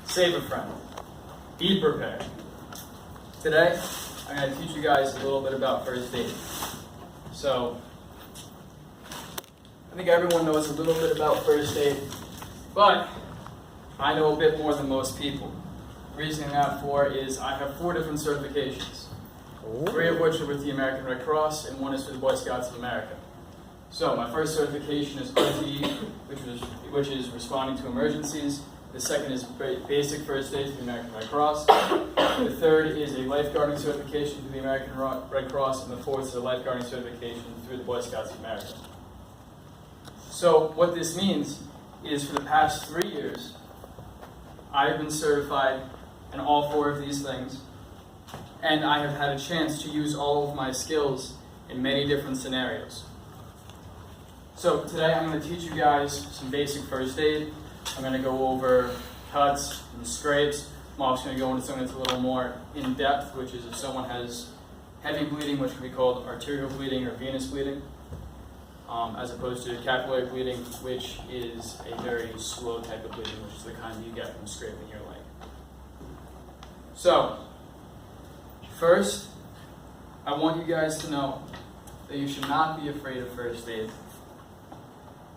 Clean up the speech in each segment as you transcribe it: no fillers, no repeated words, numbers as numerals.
Save a friend. Be prepared. Today, I'm going to teach you guys a little bit about first aid. So, I think everyone knows a little bit about first aid, but I know a bit more than most people. The reason that for is I have 4 different certifications, 3 of which are with the American Red Cross, and 1 is with the Boy Scouts of America. So, my first certification is RTE, which is responding to emergencies. The second is basic first aid through the American Red Cross. The third is a lifeguarding certification through the American Red Cross, and the fourth is a lifeguarding certification through the Boy Scouts of America. So what this means is for the past 3 years, I've been certified in all 4 of these things, and I have had a chance to use all of my skills in many different scenarios. So today I'm going to teach you guys some basic first aid. I'm going to go over cuts and scrapes. I'm also going to go into something that's a little more in-depth, which is if someone has heavy bleeding, which can be called arterial bleeding or venous bleeding, as opposed to capillary bleeding, which is a very slow type of bleeding, which is the kind you get from scraping your leg. So, first, I want you guys to know that you should not be afraid of first aid.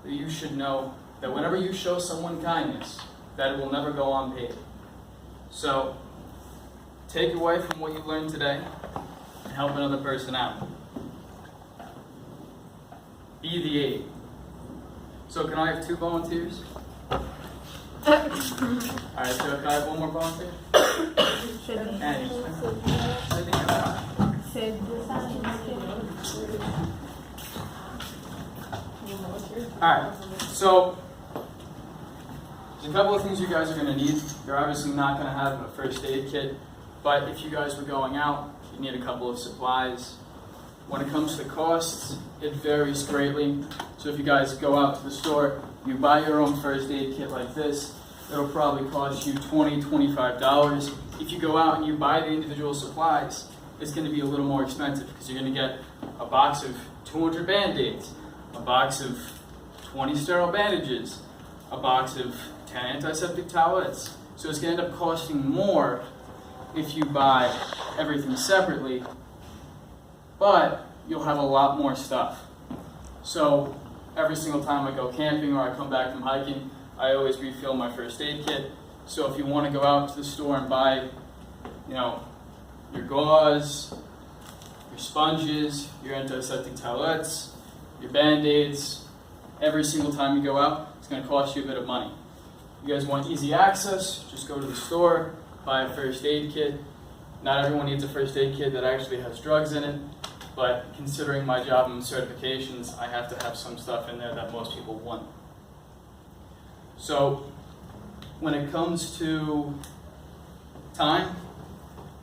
That you should know that whenever you show someone kindness, that it will never go unpaid. So, take away from what you learned today and help another person out. Be the aid. So, can I have 2 volunteers? Alright, so can I have 1 more volunteer? Alright, so there's a couple of things you guys are going to need. You're obviously not going to have a first aid kit, but if you guys were going out, you need a couple of supplies. When it comes to costs, it varies greatly. So if you guys go out to the store, you buy your own first aid kit like this, it'll probably cost you $20, $25. If you go out and you buy the individual supplies, it's going to be a little more expensive because you're going to get a box of 200 Band-Aids, a box of 20 sterile bandages, a box of 10 antiseptic towelettes. So it's going to end up costing more if you buy everything separately, but you'll have a lot more stuff. So every single time I go camping or I come back from hiking, I always refill my first aid kit. So if you want to go out to the store and buy, your gauze, your sponges, your antiseptic towelettes, your Band-Aids, every single time you go out, it's going to cost you a bit of money. You guys want easy access, just go to the store, buy a first aid kit. Not everyone needs a first aid kit that actually has drugs in it, but considering my job and certifications, I have to have some stuff in there that most people want. So, when it comes to time,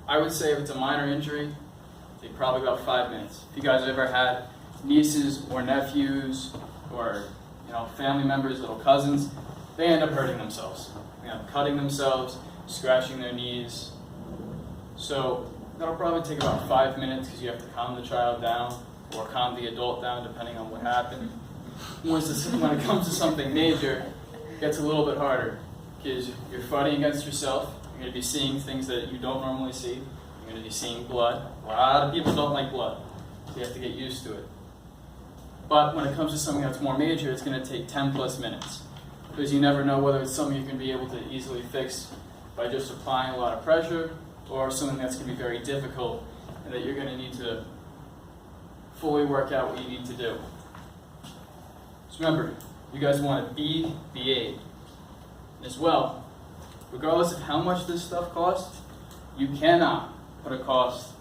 I would say if it's a minor injury, take probably about 5 minutes. If you guys have ever had nieces or nephews or family members, little cousins, they end up hurting themselves. They end up cutting themselves, scratching their knees. So that'll probably take about 5 minutes because you have to calm the child down or calm the adult down depending on what happened. When it comes to something major, it gets a little bit harder because you're fighting against yourself. You're going to be seeing things that you don't normally see. You're going to be seeing blood. A lot of people don't like blood, so you have to get used to it. But when it comes to something that's more major, it's going to take 10 plus minutes because you never know whether it's something you're going to be able to easily fix by just applying a lot of pressure or something that's going to be very difficult and that you're going to need to fully work out what you need to do. Just remember, you guys want to be the aid. As well, regardless of how much this stuff costs, you cannot put a cost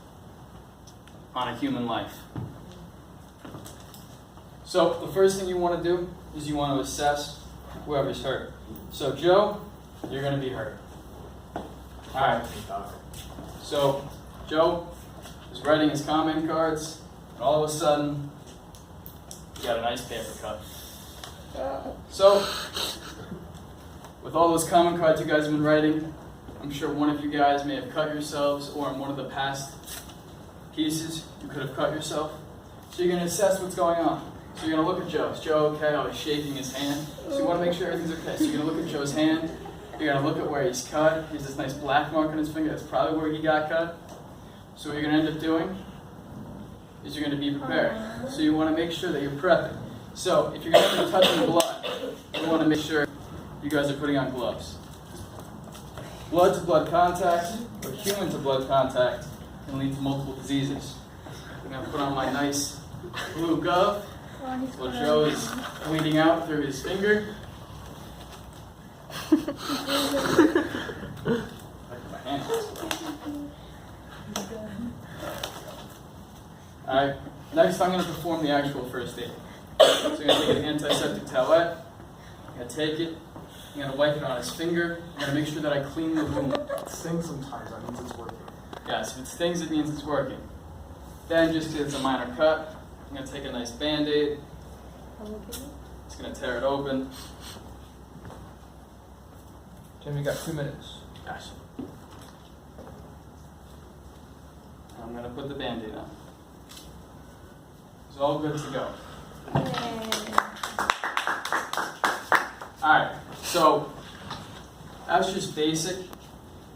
on a human life. So the first thing you want to do is you want to assess whoever's hurt. So Joe, you're going to be hurt. Alright. So Joe is writing his comment cards, and all of a sudden, you got a nice paper cut. So, with all those comment cards you guys have been writing, I'm sure one of you guys may have cut yourselves, or in one of the past pieces, you could have cut yourself. So you're going to assess what's going on. So you're going to look at Joe. Is Joe okay? Oh, he's shaking his hand. So you want to make sure everything's okay. So you're going to look at Joe's hand, You're gonna look at where he's cut. He has this nice black mark on his finger. That's probably where he got cut. So what you're gonna end up doing is you're gonna be prepared. So you wanna make sure that you're prepping. So if you're gonna be touching blood, you wanna make sure you guys are putting on gloves. Blood to blood contact, or human to blood contact, can lead to multiple diseases. I'm gonna put on my nice blue glove. While Joe is bleeding out through his finger. Look at my hands. Alright, next I'm going to perform the actual first aid. So I'm going to take an antiseptic towelette. I'm going to take it. I'm going to wipe it on his finger. I'm going to make sure that I clean the wound. It stings sometimes, that means it's working. Yes, if it stings, it means it's working. Then, just because it's a minor cut, I'm going to take a nice Band-Aid. It's going to tear it open. Jim, you got 2 minutes. Gotcha. I'm going to put the Band-Aid on. It's all good to go. Alright, so that's just basic.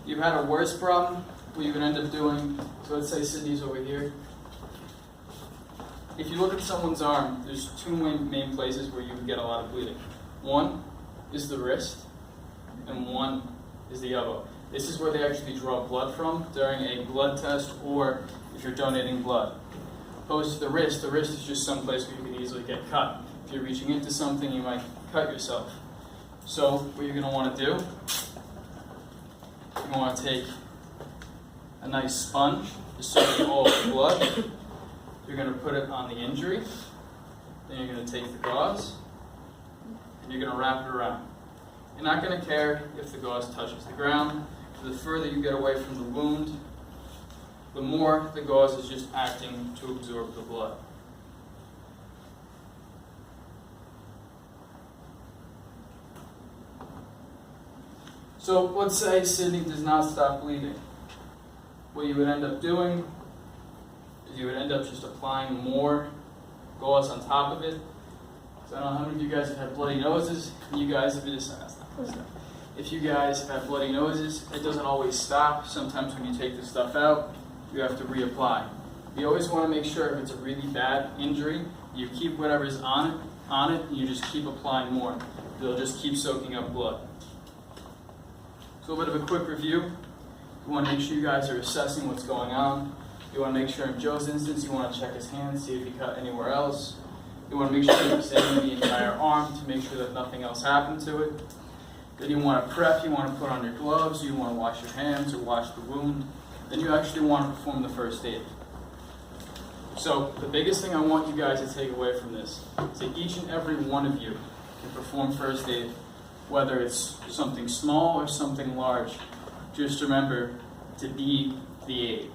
You've had a worse problem, what you can end up doing, so let's say Sydney's over here. If you look at someone's arm, there's two main places where you would get a lot of bleeding. One is the wrist, and one is the elbow. This is where they actually draw blood from during a blood test or if you're donating blood. Opposed to the wrist is just some place where you can easily get cut. If you're reaching into something, you might cut yourself. So what you're going to want to do, you want to take a nice sponge to soak all of the blood. You're going to put it on the injury. Then you're going to take the gauze and you're going to wrap it around. You're not going to care if the gauze touches the ground. The further you get away from the wound, the more the gauze is just acting to absorb the blood. So let's say Sydney does not stop bleeding. What you would end up doing is you would end up just applying more gauze on top of it. So I don't know how many of you guys have had bloody noses. You guys have been If you guys have bloody noses, it doesn't always stop. Sometimes when you take the stuff out, you have to reapply. You always want to make sure if it's a really bad injury, you keep whatever's on it, and you just keep applying more. They'll just keep soaking up blood. So a little bit of a quick review. You want to make sure you guys are assessing what's going on. You want to make sure in Joe's instance, you want to check his hands, see if he cut anywhere else. You want to make sure you examine the entire arm to make sure that nothing else happened to it. Then you want to prep, you want to put on your gloves, you want to wash your hands or wash the wound. Then you actually want to perform the first aid. So the biggest thing I want you guys to take away from this is that each and every one of you can perform first aid, whether it's something small or something large. Just remember to be the aid.